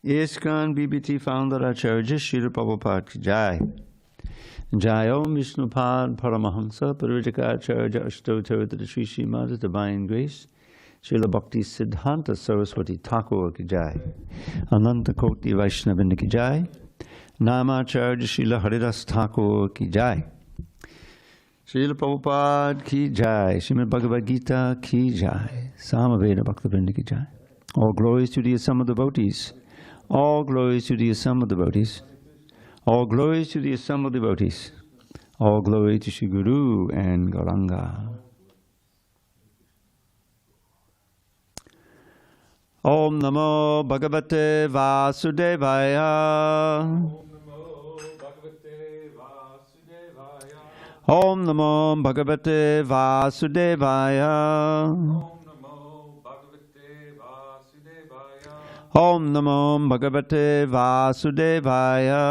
ISKCON BBT founder Acharya Srila Prabhupada ki Jai. Jai Om Vishnupad Paramahansa Parivrajaka Ashtottara Sri Srimad Divine Grace Srila Bhakti Siddhanta Saraswati Thakur ki Jai. Ananta Koti Vaishnavinda ki Jai. Namacharya Srila Haridas Thakur ki Jai. Srila Prabhupada ki Jai. Srimad Bhagavad Gita ki Jai. Samaveda Bhaktivinoda ki Jai. All glories to the assembled devotees. All glories to the assembled devotees. All glories to the assembled devotees. All glory to Shri Guru and Gauranga. Om Namo Bhagavate Vasudevaya. Om Namo Bhagavate Vasudevaya. Om Namo Bhagavate Vasudevaya. Om Namo Bhagavate Vasudevaya.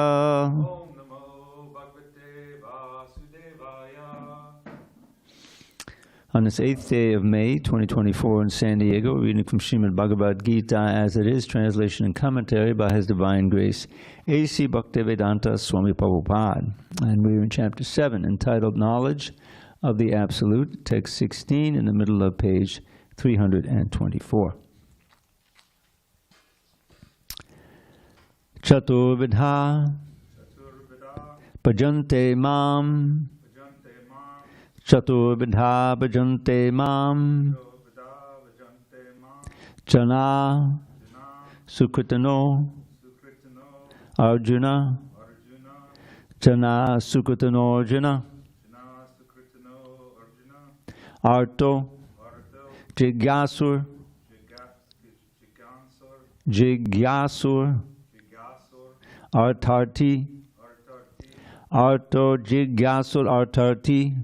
On this 8th day of May, 2024 in San Diego, reading from Srimad Bhagavad Gita as it is, translation and commentary by His Divine Grace, A.C. Bhaktivedanta Swami Prabhupada. And we're in chapter 7, entitled Knowledge of the Absolute, text 16 in the middle of page 324. Chaturvidha bhajante mam. Chaturvidha bhajante mam. Jana sukritano Arjuna. Jana sukritano Arjuna. Arto Jigyasur. Jigyasur. Artharti. Arto Jigyasur Artharti.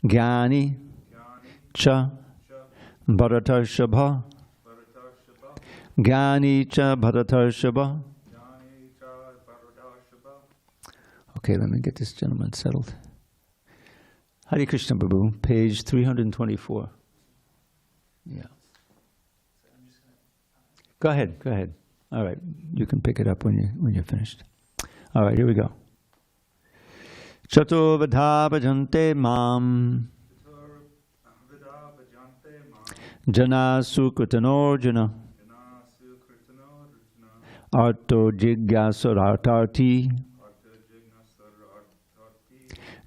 Gyani Cha Bharatarshabha. Gyani Cha Bharatarshabha. Okay, let me get this gentleman settled. Hare Krishna Prabhu, page 324. Yeah. Go ahead, go ahead. All right, you can pick it up when you're finished. All right, here we go. Chaturvidha bhajante mam. Jana sukritanojana. Arto jigyasarartarti.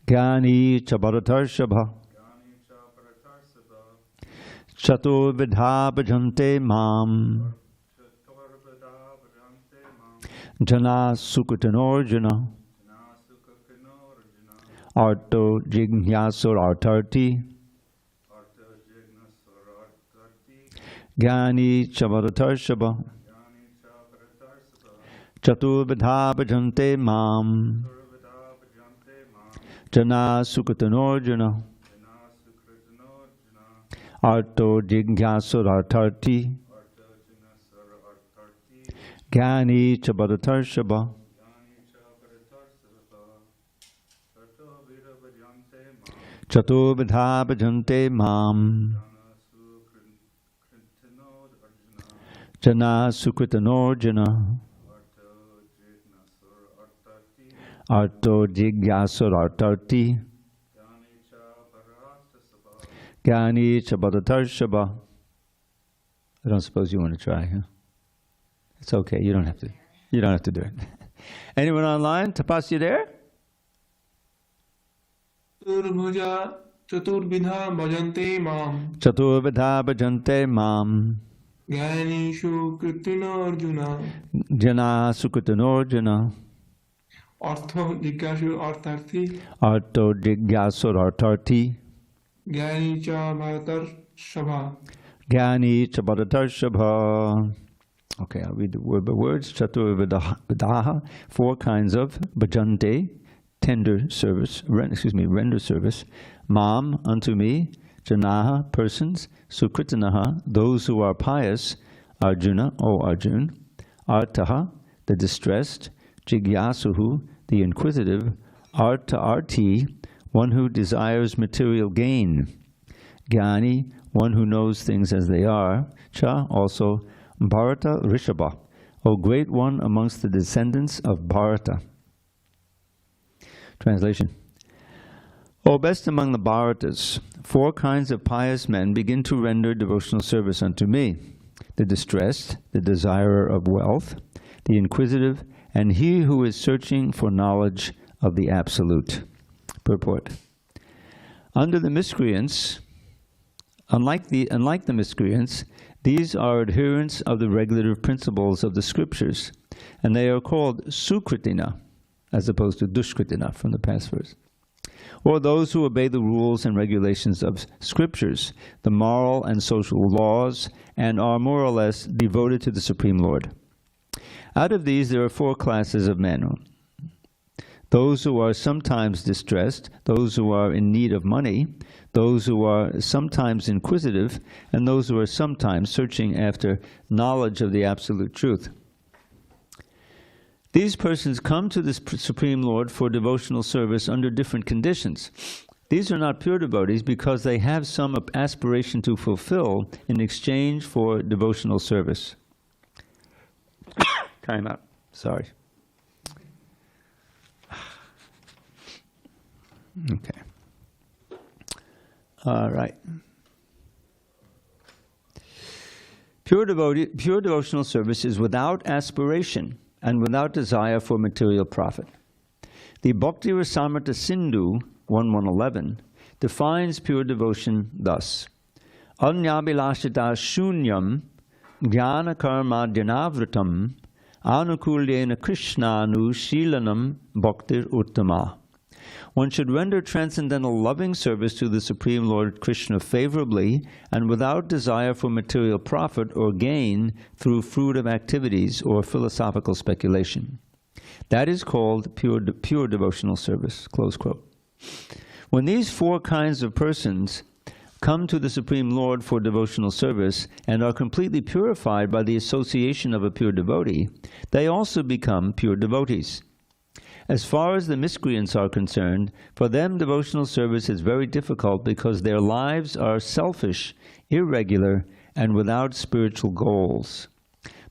Gyani chabharatarshabha. Chaturvidha bhajante mam. Jana sukritanojana. Arto jigyasur artarti. Gyani chabharatarshaba. Chaturvidha bhajante mam. Jana sukritanojana. Arto jigyasur artarti. Gyani chabharatarshaba. Chaturvidha bhajante mam. Jana sukritanojana. Arto jigyasur artarti. Gyani chabharatarshaba. I don't suppose you want to try, huh? It's okay, you don't have to. You don't have to do it. Anyone online? Tapas, you there? Chaturvidha bhajante mam. Chaturvidha bhajante mam. Gyanishu kritino Arjuna. Jana sukritanojana. Artho jigyasur artharthi. Arto jigyasur artarti. Gyani cha bharatar shabha. Gyani cha bharatarshaba. Okay, I'll read the word by words. Chaturvidaha, 4 kinds of bhajante, tender service, render service. Mam, unto me. Janaha, persons. Sukritanaha, those who are pious. Arjuna, O Arjun. Artaha, the distressed. Jigyasuhu, the inquisitive. Arti, one who desires material gain. Gyani, one who knows things as they are. Cha, also, Bharata Rishabha, O great one amongst the descendants of Bharata. Translation. O best among the Bharatas, 4 kinds of pious men begin to render devotional service unto me: the distressed, the desirer of wealth, the inquisitive, and he who is searching for knowledge of the Absolute. Purport. Under the miscreants, unlike the miscreants, these are adherents of the regulative principles of the scriptures, and they are called sukritina, as opposed to dushkritina from the past verse, or those who obey the rules and regulations of scriptures, the moral and social laws, and are more or less devoted to the Supreme Lord. Out of these there are 4 classes of men: those who are sometimes distressed, those who are in need of money, those who are sometimes inquisitive, and those who are sometimes searching after knowledge of the absolute truth. These persons come to the Supreme Lord for devotional service under different conditions. These are not pure devotees because they have some aspiration to fulfill in exchange for devotional service. Time out. Sorry. Okay. All right. Pure devotional service is without aspiration and without desire for material profit. The Bhakti Rasamrita Sindhu 1.1.11 defines pure devotion thus: Anyabhilashita shunyam jnana karma dhanavritam anukulyena krishnanu shilanam bhaktir uttama. One should render transcendental loving service to the Supreme Lord Krishna favorably and without desire for material profit or gain through fruitive activities or philosophical speculation. That is called pure devotional service. Close quote. When these 4 kinds of persons come to the Supreme Lord for devotional service and are completely purified by the association of a pure devotee, they also become pure devotees. As far as the miscreants are concerned, for them devotional service is very difficult because their lives are selfish, irregular, and without spiritual goals.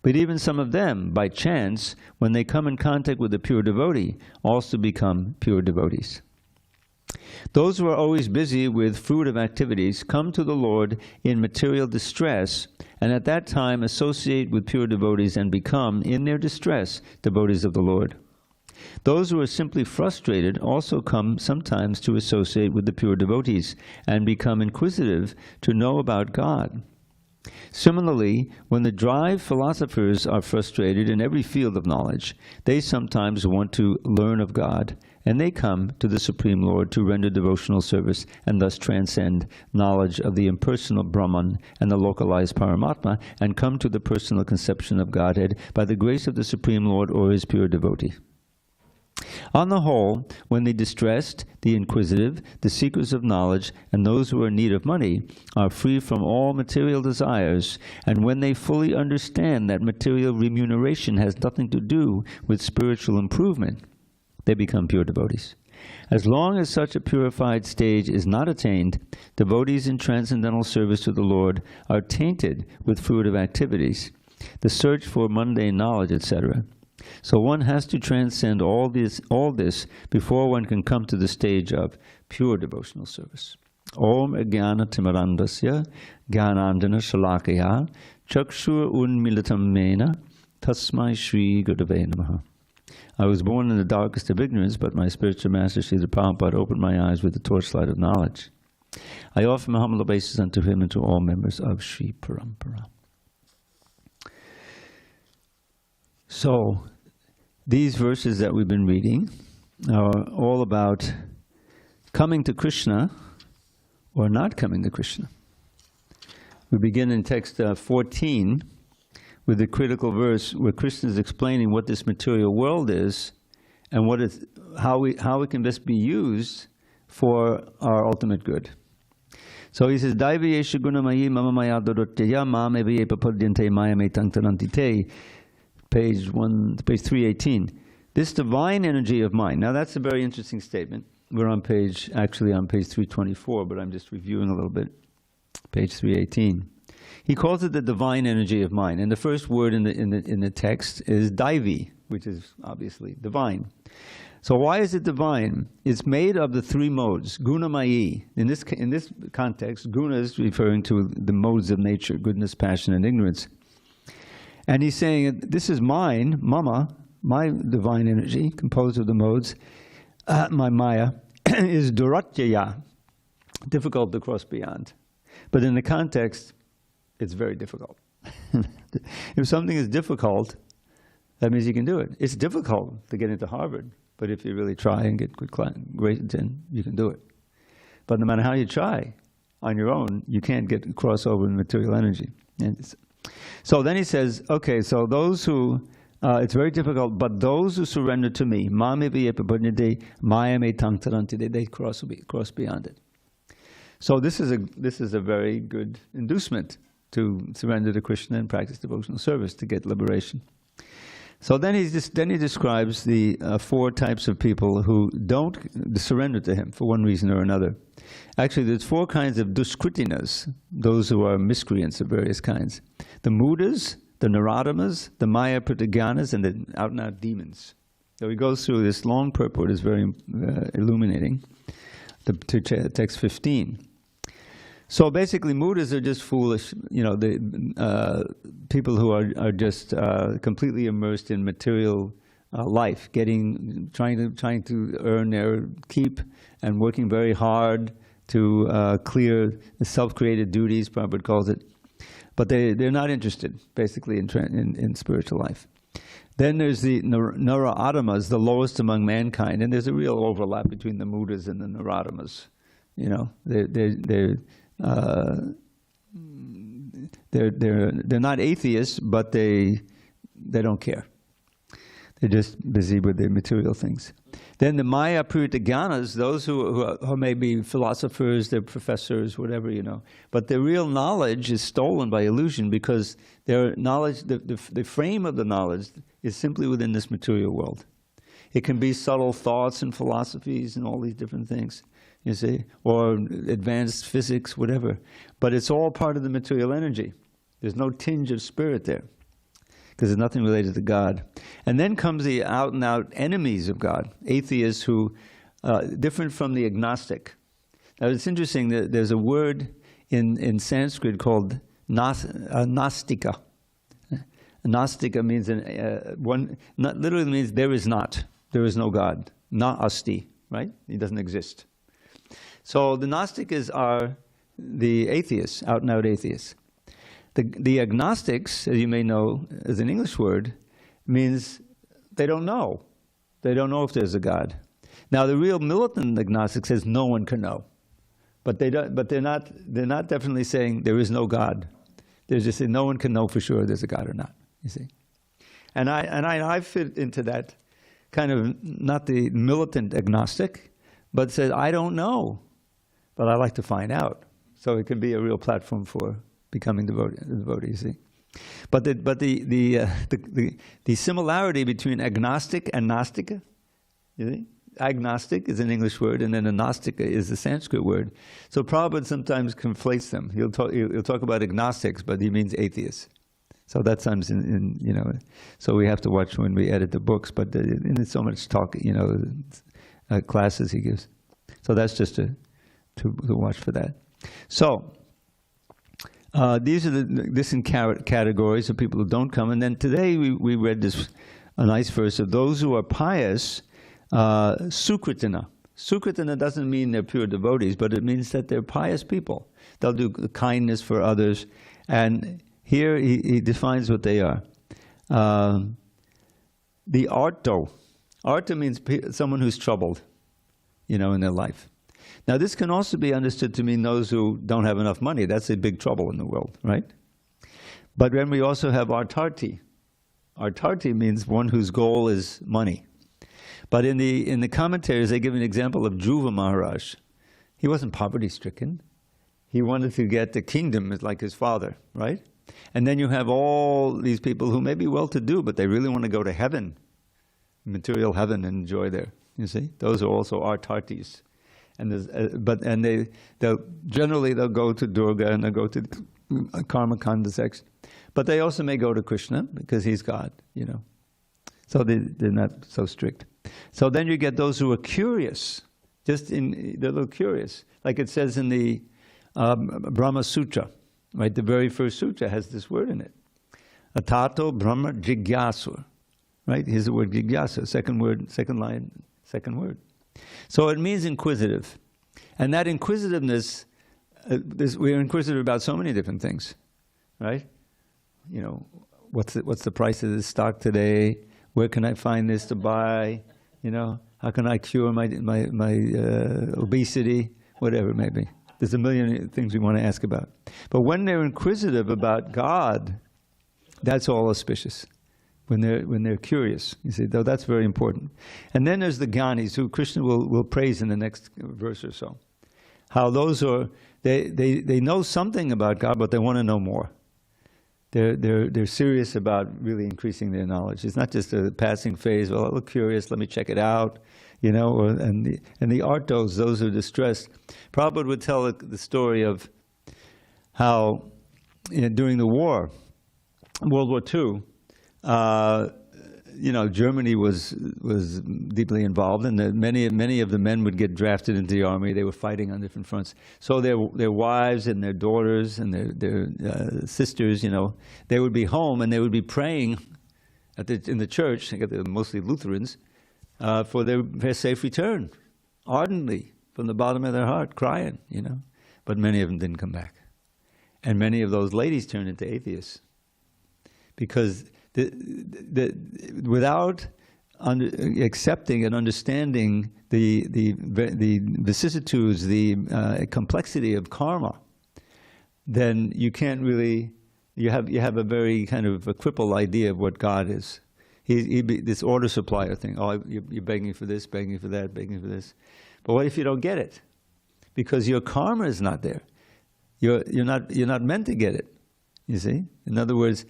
But even some of them, by chance, when they come in contact with a pure devotee, also become pure devotees. Those who are always busy with fruitive activities come to the Lord in material distress, and at that time associate with pure devotees and become, in their distress, devotees of the Lord. Those who are simply frustrated also come sometimes to associate with the pure devotees and become inquisitive to know about God. Similarly, when the dry philosophers are frustrated in every field of knowledge, they sometimes want to learn of God, and they come to the Supreme Lord to render devotional service and thus transcend knowledge of the impersonal Brahman and the localized Paramatma and come to the personal conception of Godhead by the grace of the Supreme Lord or his pure devotee. On the whole, when the distressed, the inquisitive, the seekers of knowledge, and those who are in need of money are free from all material desires, and when they fully understand that material remuneration has nothing to do with spiritual improvement, they become pure devotees. As long as such a purified stage is not attained, devotees in transcendental service to the Lord are tainted with fruitive activities, the search for mundane knowledge, etc. So one has to transcend all this before one can come to the stage of pure devotional service. Om Jnana Timarandasya Jnanandana Shalakaya Chakshur Unmilitam Mena Tasmai Shri Gurave Namaha. I was born in the darkest of ignorance, but my spiritual master Srila Prabhupada opened my eyes with the torchlight of knowledge. I offer my humble obeisance unto him and to all members of Sri Parampara. So, these verses that we've been reading are all about coming to Krishna or not coming to Krishna. We begin in text 14 with the critical verse where Krishna is explaining what this material world is and how it can best be used for our ultimate good. So he says, Daivayesha gunamayi mama maya dorottya mam evaye papadyante maya me tangtarantite. Page 318. This divine energy of mine. Now that's a very interesting statement. We're on page 324, but I'm just reviewing a little bit. page 318. He calls it the divine energy of mind. And the first word in the text is Daivi, which is obviously divine. So why is it divine? It's made of the three modes, guna mayi. In this context, guna is referring to the modes of nature, goodness, passion, and ignorance. And he's saying, this is mine, mama, my divine energy, composed of the modes, my maya, is duratyaya, difficult to cross beyond. But in the context, it's very difficult. If something is difficult, that means you can do it. It's difficult to get into Harvard, but if you really try and get good grades, then you can do it. But no matter how you try on your own, you can't get crossover in material energy. And so then he says, okay, so those who, it's very difficult, but those who surrender to me, they cross beyond it. So this is a very good inducement to surrender to Krishna and practice devotional service to get liberation. So then he describes the four types of people who don't surrender to him for one reason or another. Actually, there's four kinds of duskritinas, those who are miscreants of various kinds. The mudas, the naradamas, the maya pratagyanas, and the out-and-out demons. So he goes through this long purport, is very illuminating, to text 15. So basically, mudas are just foolish, the people who are just completely immersed in material life, trying to earn their keep, and working very hard to clear the self-created duties, Prabhupada calls it. But they're not interested, basically, in spiritual life. Then there's the Naradamas, the lowest among mankind, and there's a real overlap between the mudas and the Naradamas. They're not atheists, but they don't care. They're just busy with their material things. Then the Maya Puritaganas, those who may be philosophers, they're professors, whatever, but their real knowledge is stolen by illusion, because their knowledge, the frame of the knowledge is simply within this material world. It can be subtle thoughts and philosophies and all these different things, you see, or advanced physics, whatever. But it's all part of the material energy. There's no tinge of spirit there, because there's nothing related to God. And then comes the out-and-out enemies of God, atheists who, different from the agnostic. Now it's interesting that there's a word in Sanskrit called nastika. Nastika means, literally means there is not. There is no God. Na asti, right? He doesn't exist. So the Gnostics are the atheists, out-and-out atheists. The agnostics, as you may know, as an English word, means they don't know. They don't know if there's a God. Now, the real militant agnostic says no one can know, but they're not definitely saying there is no God. They're just saying no one can know for sure there's a God or not. You see, and I fit into that kind of, not the militant agnostic, but says I don't know, but I like to find out. So it can be a real platform for becoming devotee, you see. But the similarity between agnostic and nastika, you see? Agnostic is an English word, and then agnostica is a Sanskrit word. So Prabhupada sometimes conflates them. He'll talk about agnostics, but he means atheists. So that sounds so we have to watch when we edit the books, but there's so much talk, classes he gives. So that's just to watch for that. So these are this in categories of people who don't come. And then today we read a nice verse of those who are pious, sukritina. Sukritina doesn't mean they're pure devotees, but it means that they're pious people. They'll do kindness for others. And here he defines what they are. The arto. Arto means someone who's troubled, in their life. Now, this can also be understood to mean those who don't have enough money. That's a big trouble in the world, right? But then we also have artarti. Artarti means one whose goal is money. But in the commentaries, they give an example of Dhruva Maharaj. He wasn't poverty-stricken. He wanted to get the kingdom like his father, right? And then you have all these people who may be well-to-do, but they really want to go to heaven, material heaven, and enjoy there. You see? Those are also artartis. And they'll go to Durga and they'll go to Karma Kanda section, but they also may go to Krishna because he's God, you know. So they're not so strict. So then you get those who are curious, they're a little curious, like it says in the Brahma Sutra, right? The very first sutra has this word in it, Atato Brahma Jigyasu, right? Here's the word Jigyasa, second line, second word. So it means inquisitive. And that inquisitiveness, we're inquisitive about so many different things, right? You know, what's the price of this stock today? Where can I find this to buy? You know, how can I cure my obesity? Whatever it may be. There's a million things we want to ask about. But when they're inquisitive about God, that's all auspicious. When they're curious, you see, though that's very important. And then there's the Gyanis, who Krishna will praise in the next verse or so. How those are, they know something about God, but they want to know more. They're serious about really increasing their knowledge. It's not just a passing phase. Well, I look curious. Let me check it out, you know. And the artos, those who are distressed. Prabhupada would tell the story of how, you know, during the war, World War II, you know, Germany was deeply involved, and many of the men would get drafted into the army. They were fighting on different fronts. So their wives and their daughters and their sisters, you know, they would be home and they would be praying in the church. They're mostly Lutherans, for their safe return, ardently from the bottom of their heart, crying, you know. But many of them didn't come back, and many of those ladies turned into atheists because without accepting and understanding the vicissitudes, the complexity of karma, then you can't really, you have a very kind of a crippled idea of what God is. This order supplier thing. Oh, you're begging for this, begging for that, begging for this. But what if you don't get it? Because your karma is not there. You're not meant to get it. You see? In other words,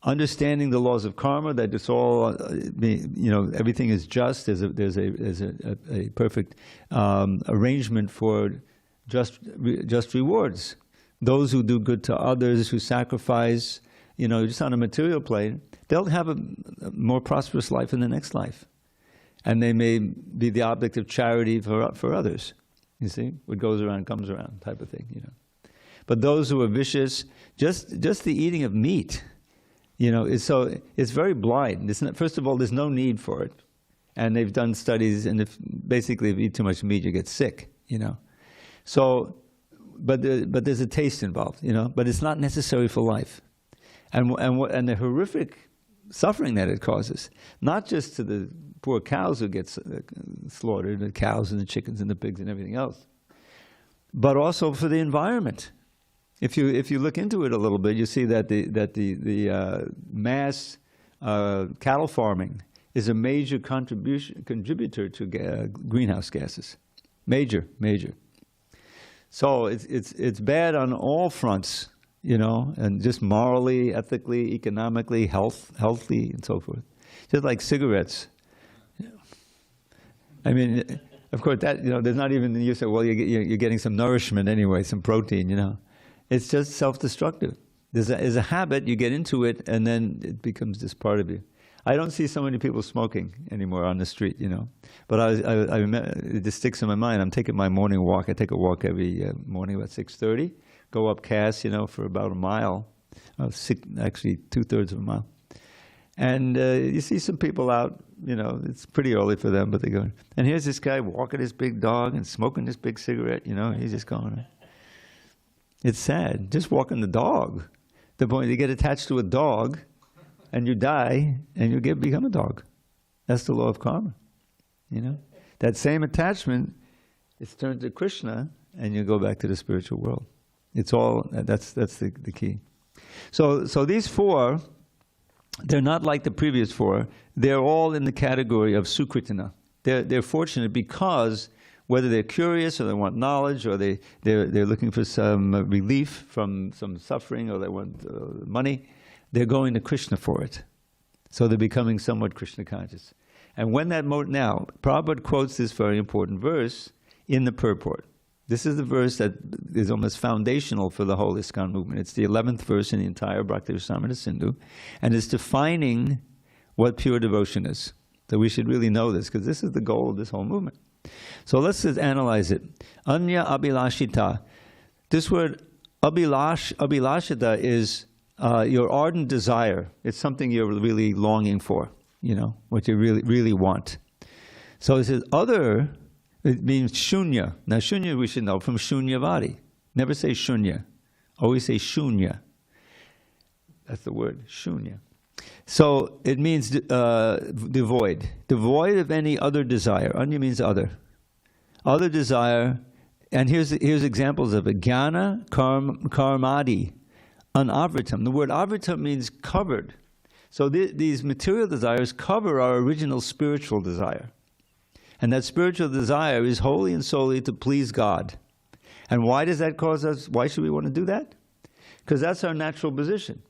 understanding the laws of karma, that it's all, you know, everything is just. There's a perfect arrangement for just rewards. Those who do good to others, who sacrifice, you know, just on a material plane, they'll have a more prosperous life in the next life, and they may be the object of charity for others. You see, what goes around comes around, type of thing. You know, but those who are vicious, just the eating of meat, you know, it's very blind. First of all, there's no need for it, and they've done studies, and if you eat too much meat, you get sick. You know, so but there's a taste involved. You know, but it's not necessary for life, and the horrific suffering that it causes, not just to the poor cows who get slaughtered, the cows and the chickens and the pigs and everything else, but also for the environment. If you look into it a little bit, you see that the mass cattle farming is a major contributor to greenhouse gases, major. So it's bad on all fronts, you know, and just morally, ethically, economically, healthy, and so forth. Just like cigarettes. I mean, of course, that, you know, there's not even, you say, well, you're getting some nourishment anyway, some protein, you know. It's just self-destructive. There's a habit, you get into it, and then it becomes just part of you. I don't see so many people smoking anymore on the street, you know. But it just sticks in my mind. I'm taking my morning walk. I take a walk every morning about 6:30. Go up Cass, you know, for about a mile. Actually, 2/3 of a mile. And you see some people out, you know, it's pretty early for them, but they go. And here's this guy walking his big dog and smoking this big cigarette, you know. He's just going. It's sad. Just walking the dog. The point, you get attached to a dog, and you die, and you become a dog. That's the law of karma. You know, that same attachment is turned to Krishna, and you go back to the spiritual world. It's all that's the key. So these four, they're not like the previous four. They're all in the category of sukritina. They're fortunate because whether they're curious or they want knowledge or they're looking for some relief from some suffering or they want money, they're going to Krishna for it. So they're becoming somewhat Krishna conscious. And when now, Prabhupada quotes this very important verse in the purport. This is the verse that is almost foundational for the whole ISKCON movement. It's the 11th verse in the entire Bhakti-rasamrita Sindhu, and it's defining what pure devotion is. So we should really know this, because this is the goal of this whole movement. So let's just analyze it. Anya abhilashita. This word abhilashita is your ardent desire. It's something you're really longing for, what you really want. So it says other. It means shunya. Now shunya we should know from shunyavadi. Never say shunya. Always say shunya. That's the word, shunya. So it means devoid. Devoid of any other desire. Anya means other. Other desire. And here's examples of it. Jnana, karmadi, anavritam. The word avritam means covered. So these material desires cover our original spiritual desire. And that spiritual desire is wholly and solely to please God. And why does that cause us? Why should we want to do that? Because that's our natural position.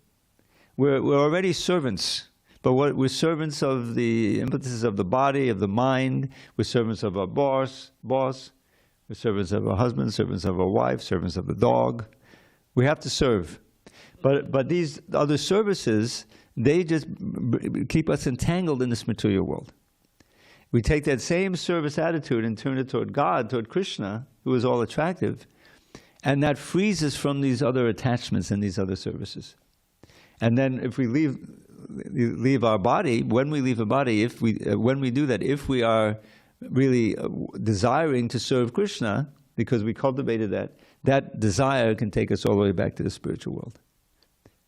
We're already servants, but we're servants of the impetus of the body, of the mind. We're servants of our boss. We're servants of our husband, servants of our wife, servants of the dog. We have to serve. But these other services, they just keep us entangled in this material world. We take that same service attitude and turn it toward God, toward Krishna, who is all attractive, and that frees us from these other attachments and these other services. And then if we leave our body, when we leave a body, when we do that, if we are really desiring to serve Krishna, because we cultivated that desire can take us all the way back to the spiritual world.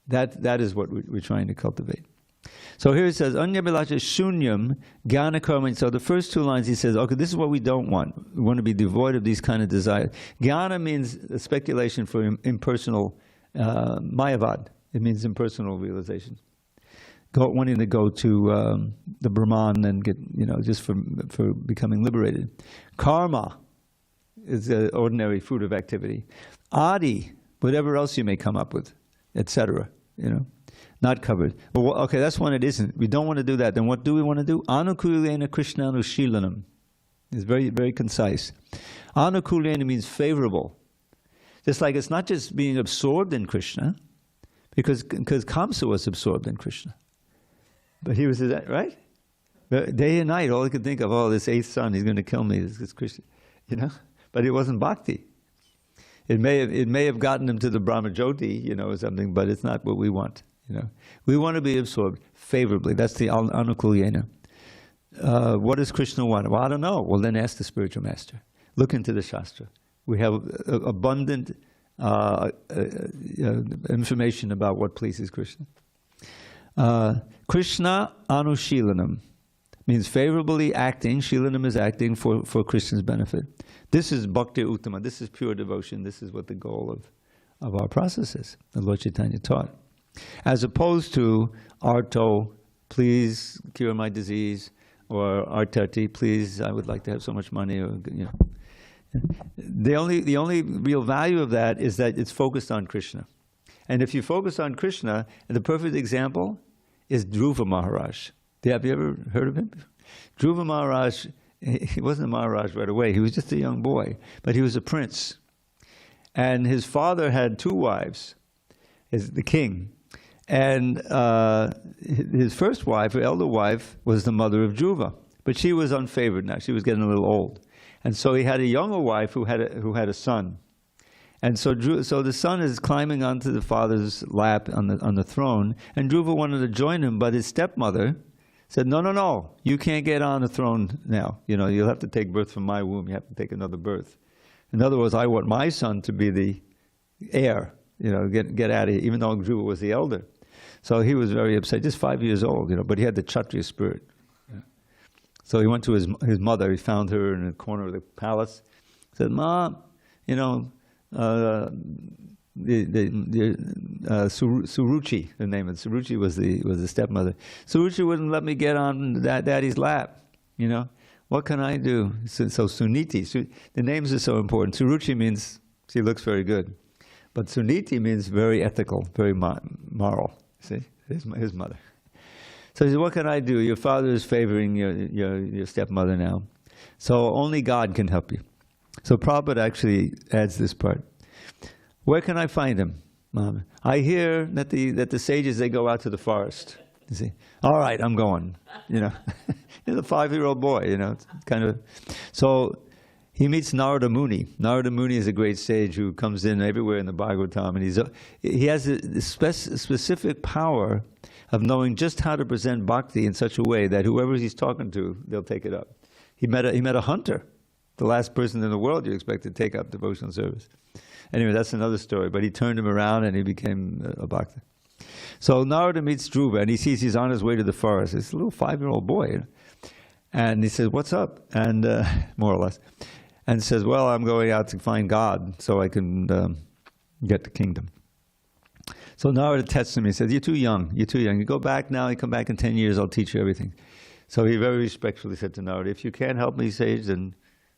That is what we're trying to cultivate. So here it says, Anya bilasha shunyam jnana karma. So the first two lines he says, okay, this is what we don't want. We want to be devoid of these kind of desires. Jnana means a speculation for impersonal mayavad. It means impersonal realization. Wanting to go to the Brahman and get, just for becoming liberated. Karma is the ordinary fruit of activity. Adi, whatever else you may come up with, etc. Not covered. Well, okay, that's when it isn't. We don't want to do that. Then what do we want to do? Anukulena Krishnanushilanam. It's very, very concise. Anukulena means favorable. Just like it's not just being absorbed in Krishna, because Kamsa was absorbed in Krishna. But he was, right? Day and night, all he could think of, this eighth son, he's going to kill me, this Krishna. But it wasn't bhakti. It may have gotten him to the Brahmajyoti, or something, but it's not what we want. We want to be absorbed favorably. That's the anukulyena. What does Krishna want? Well, I don't know. Well, then ask the spiritual master. Look into the Shastra. We have abundant information about what pleases Krishna. Krishna anushilanam means favorably acting. Shilanam is acting for Krishna's benefit. This is bhakti uttama. This is pure devotion. This is what the goal of our process is, the Lord Chaitanya taught. As opposed to arto, please cure my disease, or artati, please, I would like to have so much money, or The only real value of that is that it's focused on Krishna. And if you focus on Krishna, the perfect example is Dhruva Maharaj. Have you ever heard of him? Dhruva Maharaj, he wasn't a Maharaj right away. He was just a young boy, but he was a prince. And his father had two wives, the king. And his first wife, her elder wife, was the mother of Dhruva. But she was unfavored now. She was getting a little old. And so he had a younger wife who had a son. And so the son is climbing onto the father's lap on the throne, and Dhruva wanted to join him, but his stepmother said, no, you can't get on the throne now. You'll have to take birth from my womb. You have to take another birth. In other words, I want my son to be the heir. Get out of here, even though Dhruva was the elder. So he was very upset, just 5 years old, but he had the Kshatriya spirit. So he went to his mother. He found her in a corner of the palace. Said, "Mom, Suruchi, the name of it. Suruchi was the stepmother. Suruchi wouldn't let me get on daddy's lap. What can I do?" So Suniti, the names are so important. Suruchi means she looks very good, but Suniti means very ethical, very moral. See, his mother. So he said, "What can I do? Your father is favoring your stepmother now. So only God can help you." So Prabhupada actually adds this part. Where can I find him, Mom? I hear that the sages, they go out to the forest. You see, all right, I'm going. You know, he's a 5-year-old boy. You know, it's kind of. So he meets Narada Muni. Narada Muni is a great sage who comes in everywhere in the Bhagavatam, and he has a specific power of knowing just how to present bhakti in such a way that whoever he's talking to, they'll take it up. He met a hunter, the last person in the world you expect to take up devotional service. Anyway, that's another story. But he turned him around and he became a bhakta. So Narada meets Dhruva and he sees he's on his way to the forest. It's a little 5-year-old boy. You know? And he says, "What's up?" And more or less. And says, "Well, I'm going out to find God so I can get the kingdom." So Narada tests him. He says, "You're too young. You're too young. You go back now. You come back in 10 years. I'll teach you everything." So he very respectfully said to Narada, "If you can't help me, sage, then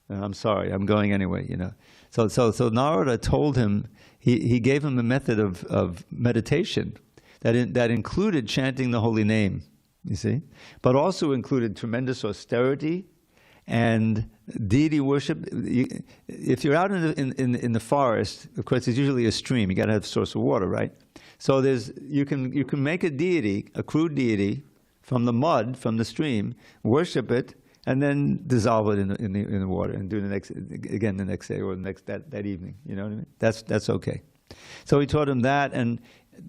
I'm sorry. I'm going anyway." You know. So Narada told him, he gave him a method of meditation that included chanting the holy name. You see, but also included tremendous austerity and deity worship. If you're out in the forest, of course, there's usually a stream. You got to have a source of water, right? So you can make a deity, a crude deity, from the mud, from the stream, worship it, and then dissolve it in the water, and do the next day or that evening. You know what I mean? That's okay. So he taught him that,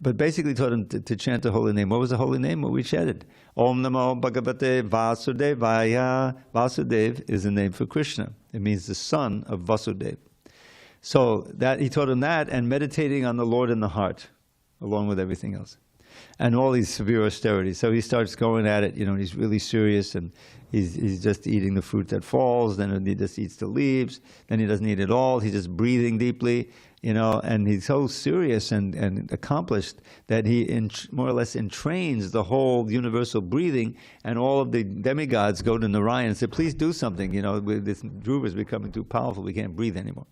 but basically taught him to chant the holy name. What was the holy name? What we chanted? Om Namo Bhagavate Vasudevaya. Vasudev is the name for Krishna. It means the son of Vasudev. So that he taught him that, and meditating on the Lord in the heart, along with everything else. And all these severe austerities. So he starts going at it, you know, he's really serious, and he's just eating the fruit that falls, then he just eats the leaves, then he doesn't eat it all, he's just breathing deeply, you know, and he's so serious and accomplished that he more or less entrains the whole universal breathing, and all of the demigods go to Narayan and say, "Please do something, you know, this Dhruva is becoming too powerful, we can't breathe anymore."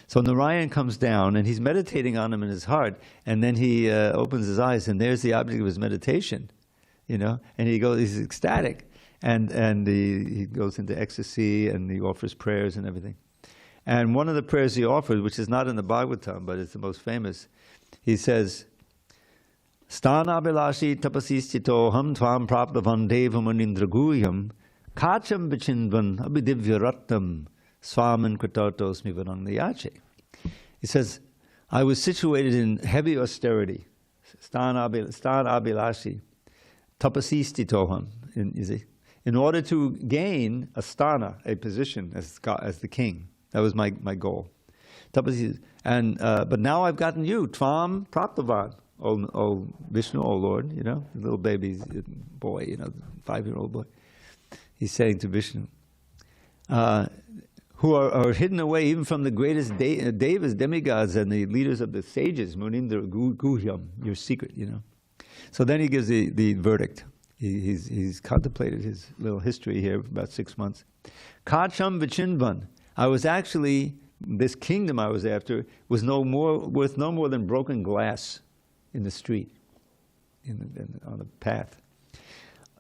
So Narayan comes down, and he's meditating on him in his heart, and then he opens his eyes, and there's the object of his meditation, you know, and he's ecstatic, and he goes into ecstasy, and he offers prayers and everything. And one of the prayers he offered, which is not in the Bhagavatam, but it's the most famous, he says, "Sthanabhilashi tapasistitoham tvam praptavan devamunindraguyam kacham vichinvan abhidivyarattam Swamin Kratartosmi Varangayache." He says, I was situated in heavy austerity, Stan Abhilashi, Tapasistitoham, in order to gain a sthana, a position as the king. That was my goal. And but now I've gotten you, Tvam Praptavan, O Vishnu, O Lord, you know, little baby boy, you know, 5-year-old boy. He's saying to Vishnu, who are hidden away even from the greatest devas, demigods, and the leaders of the sages, Munindra Guhyam, your secret, you know. So then he gives the verdict. He's contemplated his little history here for about 6 months. Kacham Vichinvan. I was actually, this kingdom I was after was worth no more than broken glass in the street, on the path.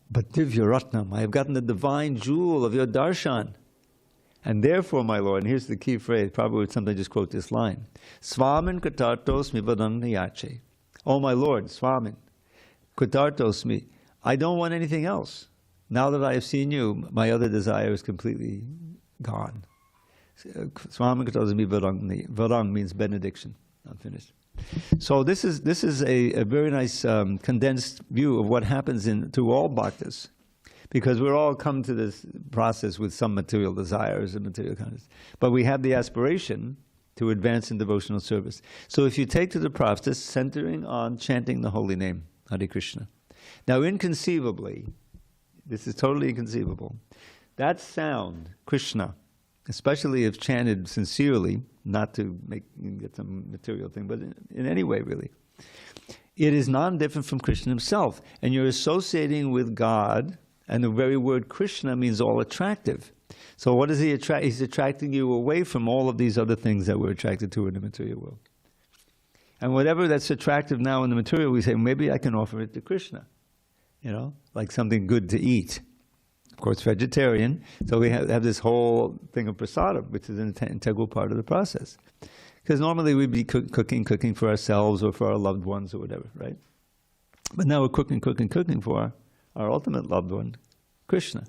But Divya Ratnam, I have gotten the divine jewel of your darshan. And therefore, my Lord, and here's the key phrase, probably would sometimes just quote this line, Swamin Kratartosmi Vadanyache. Oh my Lord, Swamin, Kratartosmi, I don't want anything else. Now that I have seen you, my other desire is completely gone. Swamin Kratartosmi Varang. Varang means benediction. I'm finished. So this is a very nice condensed view of what happens to all bhaktas. Because we're all come to this process with some material desires and material kindness. But we have the aspiration to advance in devotional service. So if you take to the practice, centering on chanting the holy name, Hare Krishna. Now inconceivably, this is totally inconceivable, that sound, Krishna, especially if chanted sincerely, not to get some material thing, but in any way really, it is non-different from Krishna himself. And you're associating with God. And the very word Krishna means all attractive. So what does he attract? He's attracting you away from all of these other things that we're attracted to in the material world. And whatever that's attractive now in the material, we say, maybe I can offer it to Krishna. You know, like something good to eat. of course, vegetarian. So we have this whole thing of prasadam, which is an integral part of the process. Because normally we'd be cooking for ourselves or for our loved ones or whatever, right? But now we're cooking for our ultimate loved one, Krishna.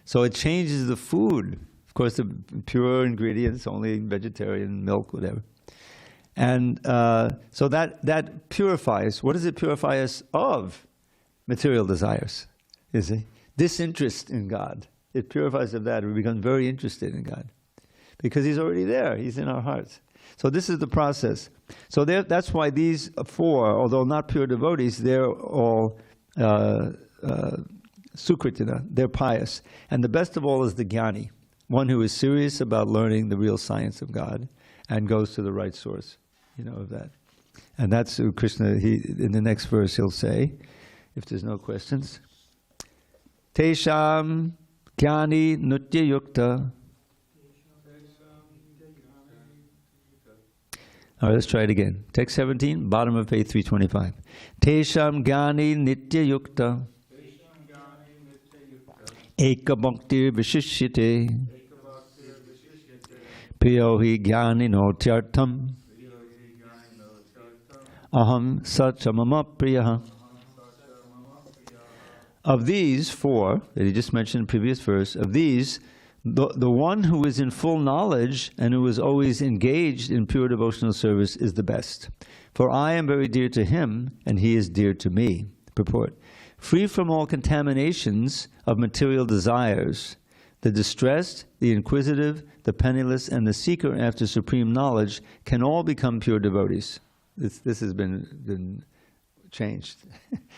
So it changes the food. Of course, the pure ingredients, only vegetarian, milk, whatever. And so that purifies. What does it purify us of? Material desires, you see? Disinterest in God. It purifies of that. We become very interested in God. Because He's already there. He's in our hearts. So this is the process. So that's why these four, although not pure devotees, they're all sukritina. They're pious. And the best of all is the jnani, one who is serious about learning the real science of God and goes to the right source, of that. And that's Krishna, in the next verse he'll say, if there's no questions, Tesham jnani nutya yukta. All right, let's try it again. Text 17, bottom of page 325. Tesham jnani nitya yukta. Eka bhaktir vishishyate. Priyo hi jnani no tyartam. Aham sachamama priyaha. Of these four, that he just mentioned in the previous verse, of these, the one who is in full knowledge and who is always engaged in pure devotional service is the best. For I am very dear to him, and he is dear to me. Purport. Free from all contaminations of material desires, the distressed, the inquisitive, the penniless, and the seeker after supreme knowledge can all become pure devotees. This has been changed.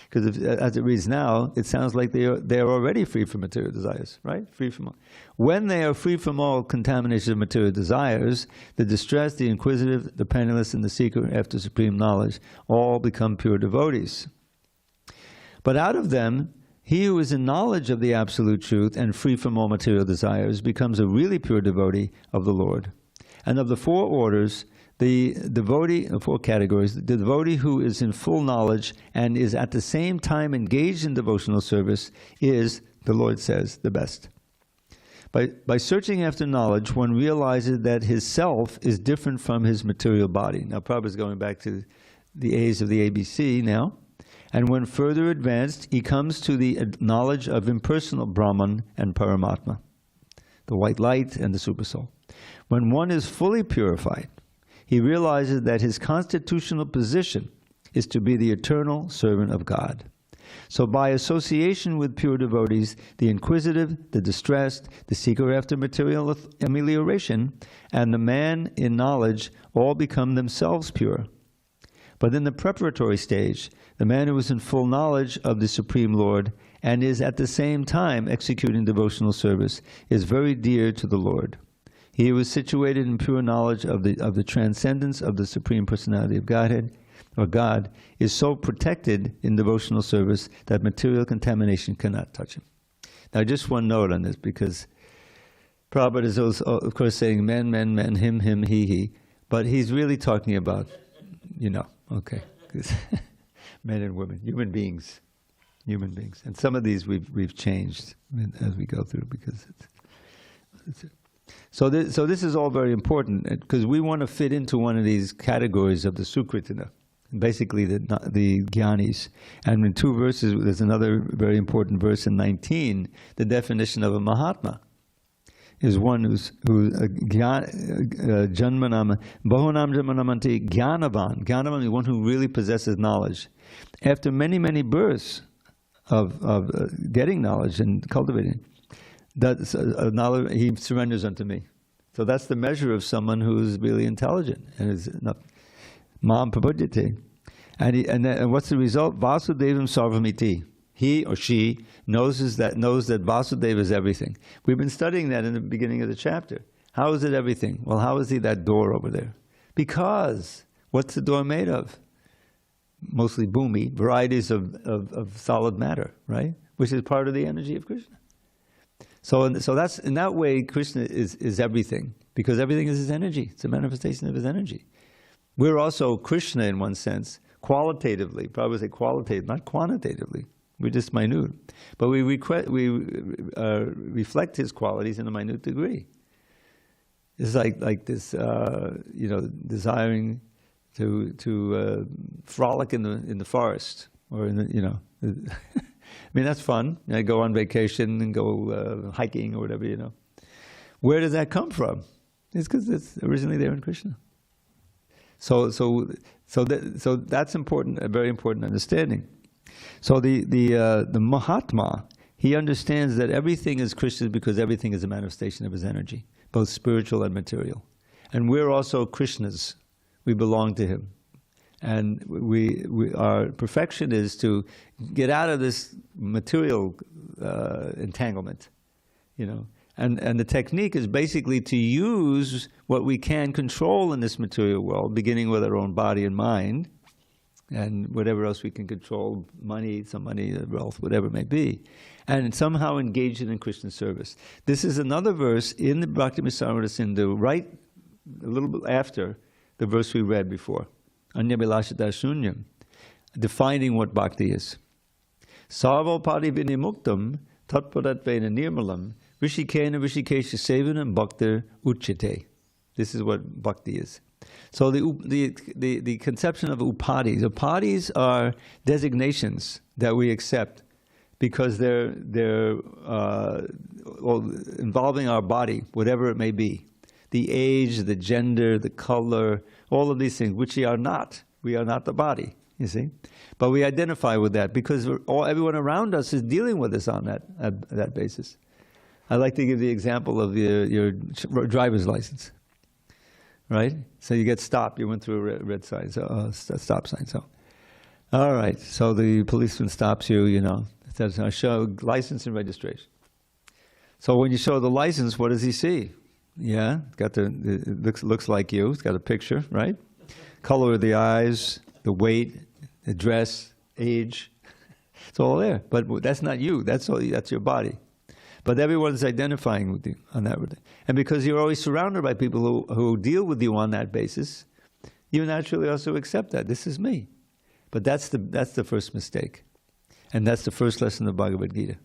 Because as it reads now, it sounds like they are already free from material desires, right? Free from all. When they are free from all contamination of material desires, the distressed, the inquisitive, the penniless, and the seeker after supreme knowledge all become pure devotees. But out of them, he who is in knowledge of the absolute truth and free from all material desires becomes a really pure devotee of the Lord. And of the four orders, the devotee, four categories, the devotee who is in full knowledge and is at the same time engaged in devotional service is, the Lord says, the best. By searching after knowledge, one realizes that his self is different from his material body. Now, Prabhupada is going back to the A's of the ABC now. And when further advanced, he comes to the knowledge of impersonal Brahman and Paramatma, the white light and the Supersoul. When one is fully purified, he realizes that his constitutional position is to be the eternal servant of God. So by association with pure devotees, the inquisitive, the distressed, the seeker after material amelioration, and the man in knowledge all become themselves pure. But in the preparatory stage, the man who is in full knowledge of the Supreme Lord and is at the same time executing devotional service is very dear to the Lord. He who is situated in pure knowledge of the transcendence of the Supreme Personality of Godhead, or God, is so protected in devotional service that material contamination cannot touch him. Now just one note on this, because Prabhupada is also, of course, saying men, him, he, but he's really talking about, okay, men and women, human beings. And some of these we've changed as we go through, because it's So this is all very important, because we want to fit into one of these categories of the Sukritina, basically the Jnanis. And in two verses, there's another very important verse in 19, the definition of a Mahatma is one who's janmanam, bahunam janmanamanti jnanavan. Jnanavan is one who really possesses knowledge. After many, many births of getting knowledge and cultivating, knowledge, he surrenders unto me. So that's the measure of someone who's really intelligent and is not mam prabhudyate. And what's the result? Vasudevam sarvamiti. He or she knows that Vasudeva is everything. We've been studying that in the beginning of the chapter. How is it everything? Well, how is he that door over there? Because what's the door made of? Mostly bhumi, varieties of solid matter, right? Which is part of the energy of Krishna. So that's, in that way, Krishna is everything, because everything is his energy. It's a manifestation of his energy. We're also Krishna in one sense, qualitatively. Probably say qualitative, not quantitatively. We're just minute. But we reflect his qualities in a minute degree. It's like this, desiring to frolic in the forest, or in the, I mean, that's fun. Go on vacation and go hiking or whatever, Where does that come from? It's because it's originally there in Krishna. So that's important, a very important understanding. So the Mahatma, he understands that everything is Krishna's because everything is a manifestation of his energy, both spiritual and material. And we're also Krishna's. We belong to him. And our perfection is to get out of this material entanglement, And the technique is basically to use what we can control in this material world, beginning with our own body and mind, and whatever else we can control, some money, wealth, whatever it may be, and somehow engage it in Krishna service. This is another verse in the Bhakti-Samrita Sindhu, right a little bit after the verse we read before, Anya-Bilashata Shunyam, defining what bhakti is. Sarvopadi vinimuktam tatpadatvena nirmalam Rishikena Rishikesha Sevanam Bhaktir Uchite. This is what bhakti is. So the conception of upadis. Upadis are designations that we accept because they're involving our body, whatever it may be. The age, the gender, the color, all of these things, which we are not. We are not the body, you see. But we identify with that because everyone around us is dealing with us on that basis. I like to give the example of your driver's license, right? So you get stopped. You went through a red sign, stop sign. So, all right. So the policeman stops you. It says, "I show license and registration." So when you show the license, what does he see? Yeah, it looks like you. It's got a picture, right? Color of the eyes, the weight, the dress, age. It's all there. But that's not you. That's your body. But everyone's identifying with you on that. And because you're always surrounded by people who deal with you on that basis, you naturally also accept that. This is me. But that's the first mistake. And that's the first lesson of Bhagavad Gita.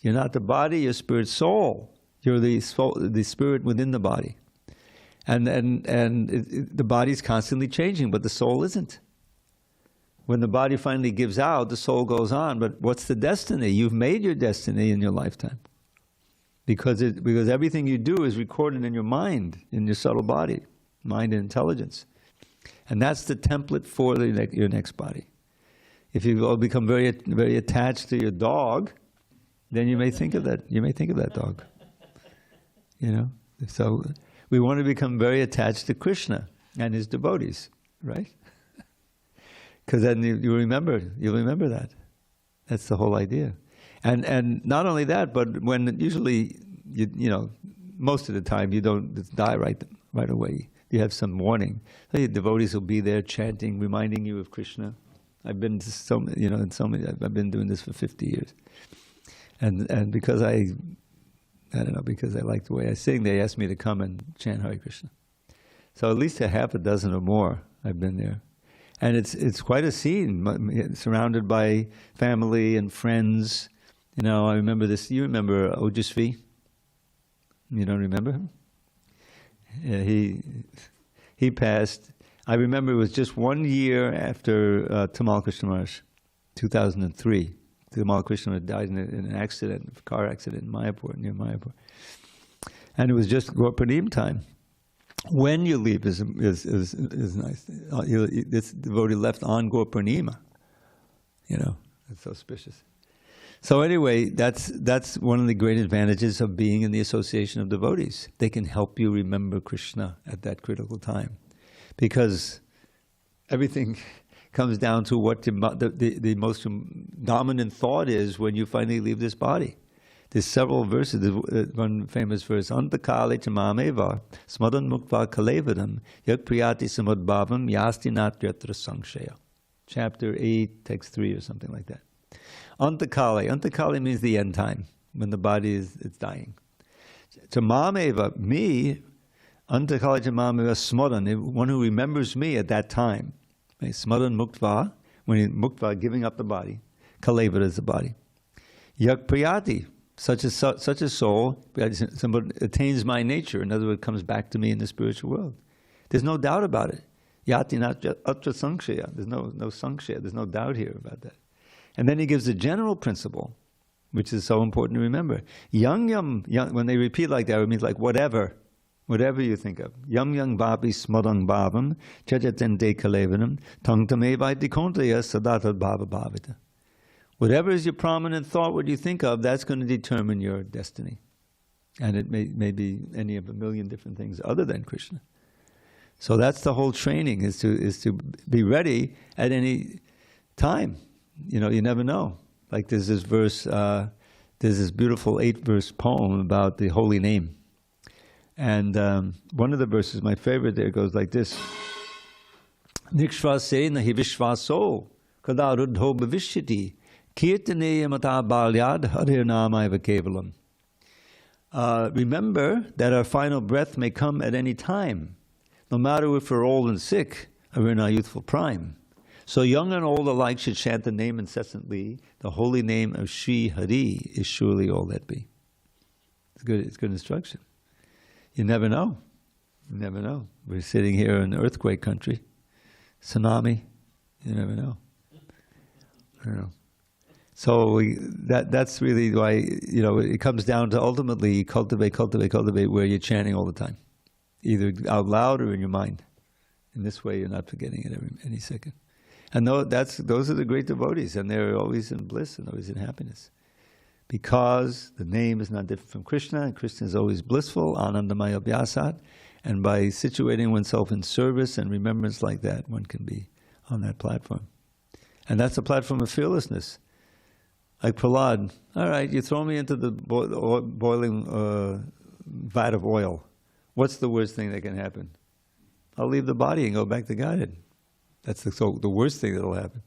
You're not the body, you're spirit soul. You're the spirit within the body. And the body's constantly changing, but the soul isn't. When the body finally gives out, the soul goes on. But what's the destiny? You've made your destiny in your lifetime. Because everything you do is recorded in your mind, in your subtle body, mind and intelligence. And that's the template for your next body. If you all become very, very attached to your dog, then you may think of that. You may think of that dog. So we want to become very attached to Krishna and his devotees, right? Because then you'll remember that. That's the whole idea. And not only that, but when usually, most of the time you don't die right away. You have some warning. So your devotees will be there chanting, reminding you of Krishna. I've been to I've been doing this for 50 years. And because because I like the way I sing, they asked me to come and chant Hare Krishna. So at least a half a dozen or more I've been there. And it's quite a scene, surrounded by family and friends. I remember this. You remember Ojasvi? You don't remember him? Yeah, he passed. I remember it was just 1 year after Tamal Krishna Maharaj, 2003. Tamal Krishna Maharaj died in an accident, a car accident in Mayapur, near Mayapur. And it was just Gaur-Purnima time. When you leave is nice. This devotee left on Gaur-Purnima. It's auspicious. So anyway, that's one of the great advantages of being in the association of devotees. They can help you remember Krishna at that critical time. Because everything comes down to what the most dominant thought is when you finally leave this body. There's several verses. There's one famous verse, Antakale chamameva smadan mukva kalevadam yak priyati samudbhavam yasti natyatra samshaya. Chapter 8, text 3 or something like that. Antakale means the end time, when the body is dying. Chamameva, me, Antakale chamameva smadan, one who remembers me at that time. Smadan muktva, when muktva, giving up the body. Kaleva is the body. Yak priyati, such a soul attains my nature. In other words, comes back to me in the spiritual world. There's no doubt about it. Yati not atra sankshaya. There's no sankshaya. There's no doubt here about that. And then he gives a general principle, which is so important to remember. Yang, when they repeat like that, it means like whatever you think of. Yam yang bhapi smadang bhavam, chajaten de kalevanam, tangtame vaiti kontaya sadata bhava bhavita. Whatever is your prominent thought, what you think of, that's going to determine your destiny. And it may be any of a million different things other than Krishna. So that's the whole training, is to be ready at any time. You know, you never know. Like there's this verse, there's this beautiful 8-verse poem about the holy name. And one of the verses, my favorite there, goes like this. Nikshvase nahi vishvaso kadarudho bhavishyati kirtaneya mata balyad harir namaiva kevalam. Remember that our final breath may come at any time, no matter if we're old and sick or in our youthful prime. So young and old alike should chant the name incessantly. The holy name of Shri Hari is surely all that be. It's good instruction. You never know. You never know. We're sitting here in earthquake country. Tsunami. You never know. I don't know. So that's really why, you know, it comes down to ultimately cultivate where you're chanting all the time. Either out loud or in your mind. In this way you're not forgetting it any second. And those are the great devotees, and they're always in bliss and always in happiness. Because the name is not different from Krishna, and Krishna is always blissful, anandamaya abhyasat, and by situating oneself in service and remembrance like that, one can be on that platform. And that's a platform of fearlessness. Like Prahlad, all right, you throw me into the boiling vat of oil. What's the worst thing that can happen? I'll leave the body and go back to Godhead. That's the worst thing that'll happen.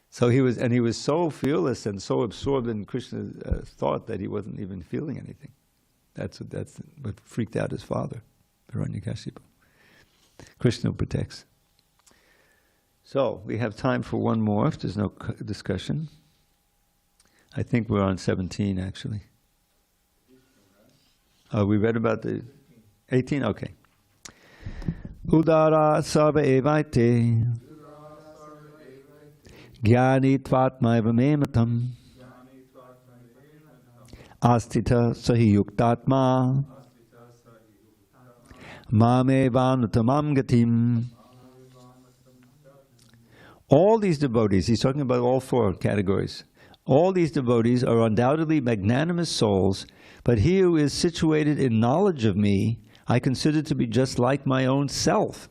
So he was so fearless and so absorbed in Krishna's thought that he wasn't even feeling anything. That's what freaked out his father, Hiranyakashipu. Krishna protects. So we have time for one more if there's no discussion. I think we're on 17 actually. We read about the 18? Okay. Udara sarva evaite Jnani tvatmaiva mematam Astita sahi yuktatma Mame vanutamam gatim. All these devotees, he's talking about all 4 categories. All these devotees are undoubtedly magnanimous souls, but he who is situated in knowledge of me, I consider to be just like my own self.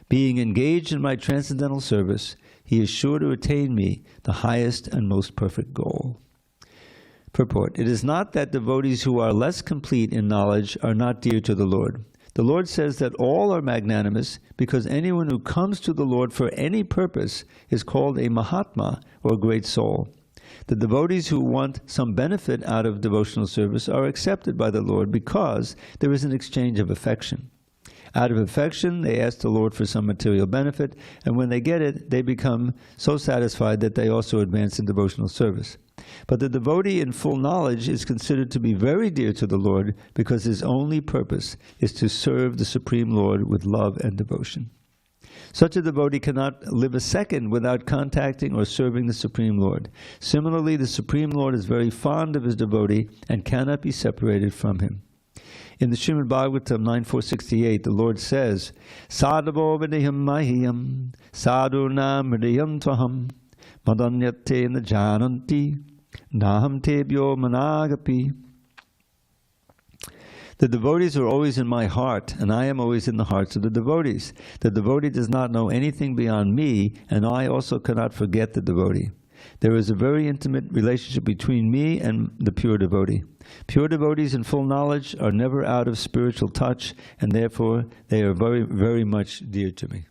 Being engaged in my transcendental service, he is sure to attain me, the highest and most perfect goal. Purport. It is not that devotees who are less complete in knowledge are not dear to the Lord. The Lord says that all are magnanimous because anyone who comes to the Lord for any purpose is called a Mahatma, or great soul. The devotees who want some benefit out of devotional service are accepted by the Lord because there is an exchange of affection. Out of affection, they ask the Lord for some material benefit, and when they get it, they become so satisfied that they also advance in devotional service. But the devotee in full knowledge is considered to be very dear to the Lord because his only purpose is to serve the Supreme Lord with love and devotion. Such a devotee cannot live a second without contacting or serving the Supreme Lord. Similarly, the Supreme Lord is very fond of his devotee and cannot be separated from him. In the Srimad Bhagavatam 9.468, the Lord says, Sadhavo vidiham mahiyam, sadhunam hridayam tvaham, madanyate najananti, naham tebhyo managapi. The devotees are always in my heart, and I am always in the hearts of the devotees. The devotee does not know anything beyond me, and I also cannot forget the devotee. There is a very intimate relationship between me and the pure devotee. Pure devotees in full knowledge are never out of spiritual touch, and therefore they are very, very much dear to me.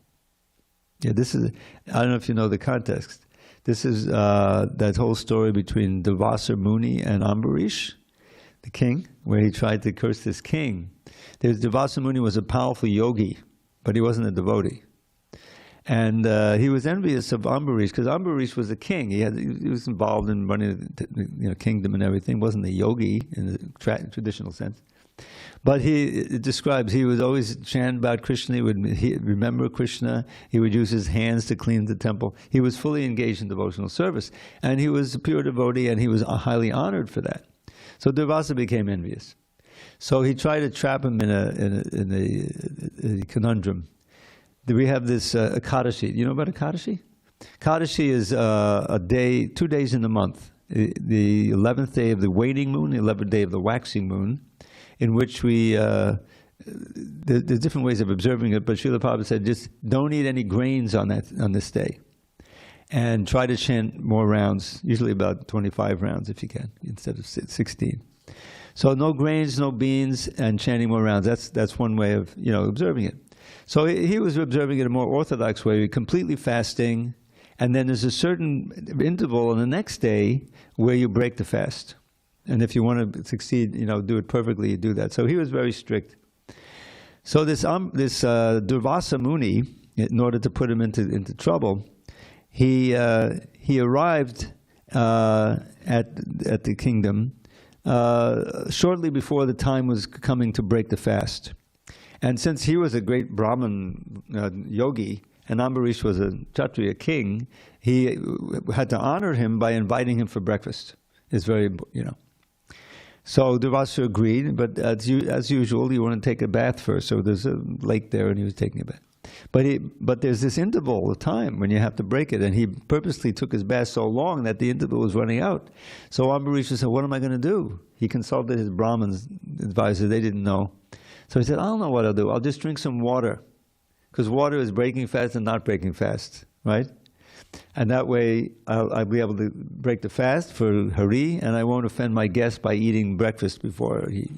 Yeah, this is, I don't know if you know the context. This is that whole story between Durvasa Muni and Ambarish, the king, where he tried to curse this king. Durvasa Muni was a powerful yogi, but he wasn't a devotee. And he was envious of Ambarish, because Ambarish was a king. He was involved in running the kingdom and everything. Wasn't a yogi in the traditional sense. But it describes he would always chant about Krishna. He would remember Krishna. He would use his hands to clean the temple. He was fully engaged in devotional service. And he was a pure devotee, and he was highly honored for that. So Durvasa became envious. So he tried to trap him in a conundrum. We have this Ekadashi. You know about Ekadashi? Ekadashi is a day, 2 days in the month. The 11th day of the waning moon, the 11th day of the waxing moon, in which we, there's different ways of observing it, but Srila Prabhupada said just don't eat any grains on this day. And try to chant more rounds, usually about 25 rounds if you can, instead of 16. So no grains, no beans, and chanting more rounds. That's one way of observing it. So he was observing it in a more orthodox way, completely fasting, and then there's a certain interval on the next day where you break the fast. And if you want to succeed, do it perfectly, you do that. So he was very strict. So this Durvasa Muni, in order to put him into trouble, he arrived at the kingdom shortly before the time was coming to break the fast. And since he was a great Brahmin yogi, and Ambarish was a Kshatriya king, he had to honor him by inviting him for breakfast. It's very, So Durvasa agreed, but as usual, you want to take a bath first. So there's a lake there, and he was taking a bath. But there's this interval of time when you have to break it, and he purposely took his bath so long that the interval was running out. So Ambarish said, what am I going to do? He consulted his Brahmins advisors. They didn't know. So he said, I don't know what I'll do. I'll just drink some water. Because water is breaking fast and not breaking fast, right? And that way I'll be able to break the fast for Hari, and I won't offend my guest by eating breakfast before he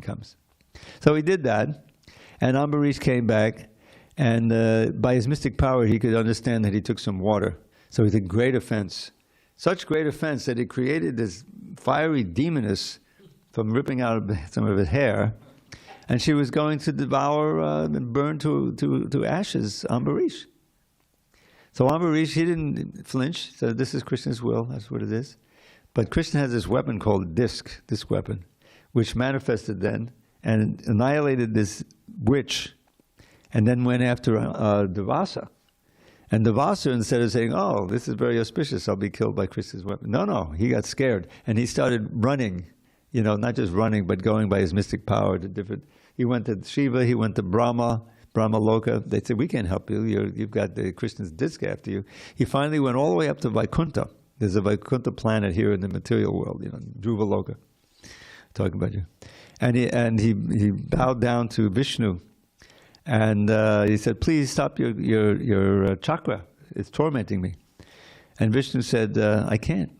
comes. So he did that, and Ambarish came back, and by his mystic power he could understand that he took some water. So he did great offense. Such great offense that it created this fiery demoness from ripping out some of his hair, and she was going to devour and burn to ashes Ambarish. So Ambarish, he didn't flinch, said this is Krishna's will, that's what it is. But Krishna has this weapon called this weapon, which manifested then and annihilated this witch, and then went after Durvasa. And Durvasa, instead of saying, oh, this is very auspicious, I'll be killed by Krishna's weapon. No, he got scared, and he started running, not just running, but going by his mystic power to different. He went to Shiva, he went to Brahma Loka. They said, we can't help you. You've got the Krishna's disc after you. He finally went all the way up to Vaikuntha. There's a Vaikuntha planet here in the material world, Dhruva Loka. Talking about you. And he bowed down to Vishnu. And he said, please stop your chakra. It's tormenting me. And Vishnu said, I can't.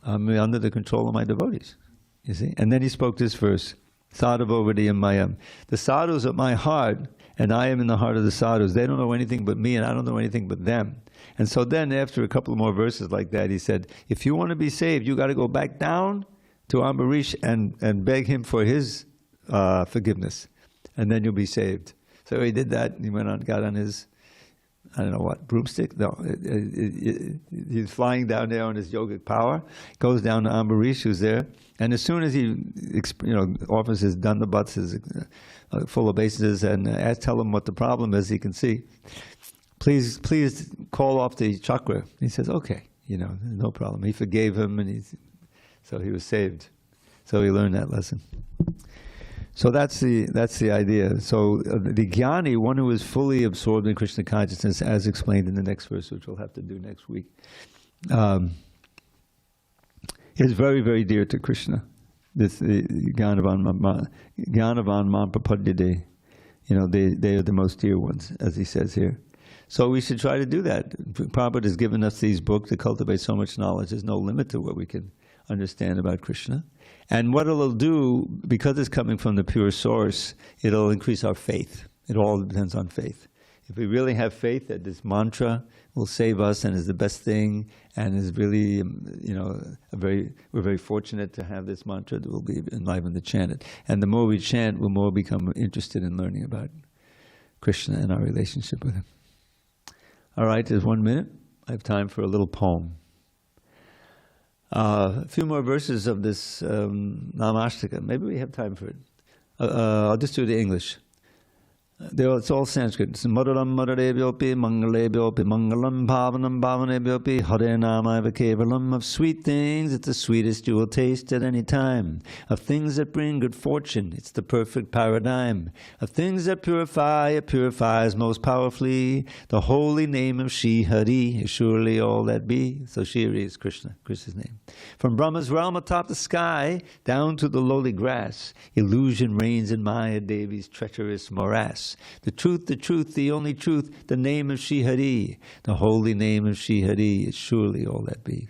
I'm under the control of my devotees. You see? And then he spoke this verse. Sadhavovadiyam mayam. The sadhus are my heart, and I am in the heart of the sadhus. They don't know anything but me, and I don't know anything but them. And so then, after a couple of more verses like that, he said, if you want to be saved, you got to go back down to Ambarish and beg him for his forgiveness, and then you'll be saved. So he did that, and he went on, got on his, I don't know what, broomstick? No, he's flying down there on his yogic power, goes down to Ambarish, who's there, and as soon as he offers his dandavats, his full obeisances, and tell him what the problem is, he can see, please call off the chakra. He says, okay, no problem. He forgave him, and so he was saved. So he learned that lesson. So that's the idea. So the jnani, one who is fully absorbed in Krishna consciousness, as explained in the next verse, which we'll have to do next week, is very, very dear to Krishna. This Jnanavan Mam Prapadyade, they are the most dear ones, as he says here. So we should try to do that. Prabhupada has given us these books to cultivate so much knowledge. There's no limit to what we can understand about Krishna. And what it'll do, because it's coming from the pure source, it'll increase our faith. It all depends on faith. If we really have faith that this mantra will save us and is the best thing and is really, we're very fortunate to have this mantra that will be enlivened to chant it. And the more we chant, we'll more become interested in learning about Krishna and our relationship with him. All right, there's 1 minute. I have time for a little poem. A few more verses of this Namashtika. Maybe we have time for it. I'll just do the English. It's all Sanskrit. It's Madaram Madarebyopi, Mangalebyopi, Mangalam Bhavanam Bhavanebyopi, Hare Namaiva Kevalam. Of sweet things, it's the sweetest you will taste at any time. Of things that bring good fortune, it's the perfect paradigm. Of things that purify, it purifies most powerfully. The holy name of Shri Hari is surely all that be. So Shri Hari is Krishna, Krishna's name. From Brahma's realm atop the sky, down to the lowly grass, illusion reigns in Maya Devi's treacherous morass. The truth, the only truth, the name of Shri Hari. The holy name of Shri Hari is surely all that be.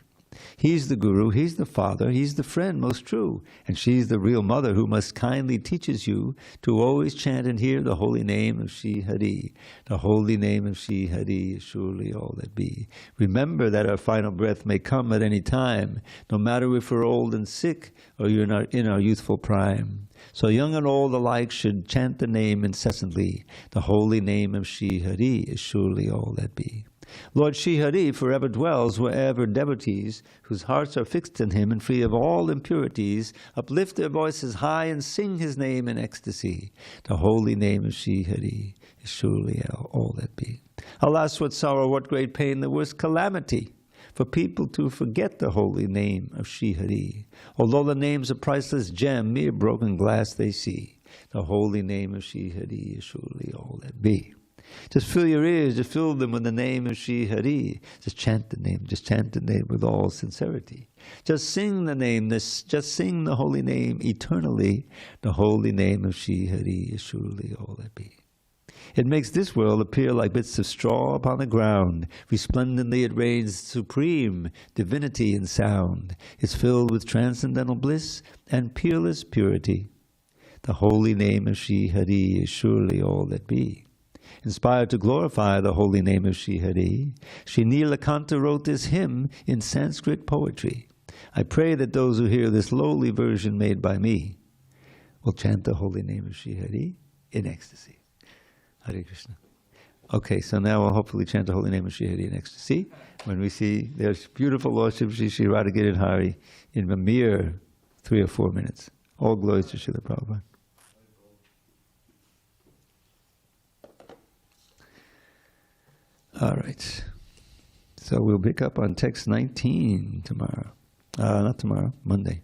He's the Guru, He's the Father, He's the friend most true, and she's the real mother who most kindly teaches you to always chant and hear the holy name of Shri Hari. The holy name of Shri Hari is surely all that be. Remember that our final breath may come at any time, no matter if we're old and sick or you're in our youthful prime. So young and old alike should chant the name incessantly. The holy name of Shri Hari is surely all that be. Lord Shri Hari forever dwells wherever devotees, whose hearts are fixed in Him and free of all impurities, uplift their voices high and sing His name in ecstasy. The holy name of Shri Hari is surely all that be. Alas, what sorrow, what great pain, the worst calamity, for people to forget the holy name of Shri Hari. Although the name's a priceless gem, mere broken glass they see. The holy name of Shri Hari is surely all that be. Just fill your ears, just fill them with the name of Shri Hari. Just chant the name with all sincerity. Just sing the name, just sing the holy name eternally. The holy name of Shri Hari is surely all that be. It makes this world appear like bits of straw upon the ground. Resplendently it reigns supreme, divinity and sound. It's filled with transcendental bliss and peerless purity. The holy name of Shri Hari is surely all that be. Inspired to glorify the holy name of Shri Hari, Shri Nilakanta wrote this hymn in Sanskrit poetry. I pray that those who hear this lowly version made by me will chant the holy name of Shri Hari in ecstasy. Hare Krishna. Okay, so now we'll hopefully chant the holy name of Shri Hari in ecstasy when we see their beautiful Lordship Shri Shri Radha Giridhari in a mere 3 or 4 minutes. All glories to Srila Prabhupada. All right. So we'll pick up on text 19 tomorrow. Not tomorrow, Monday.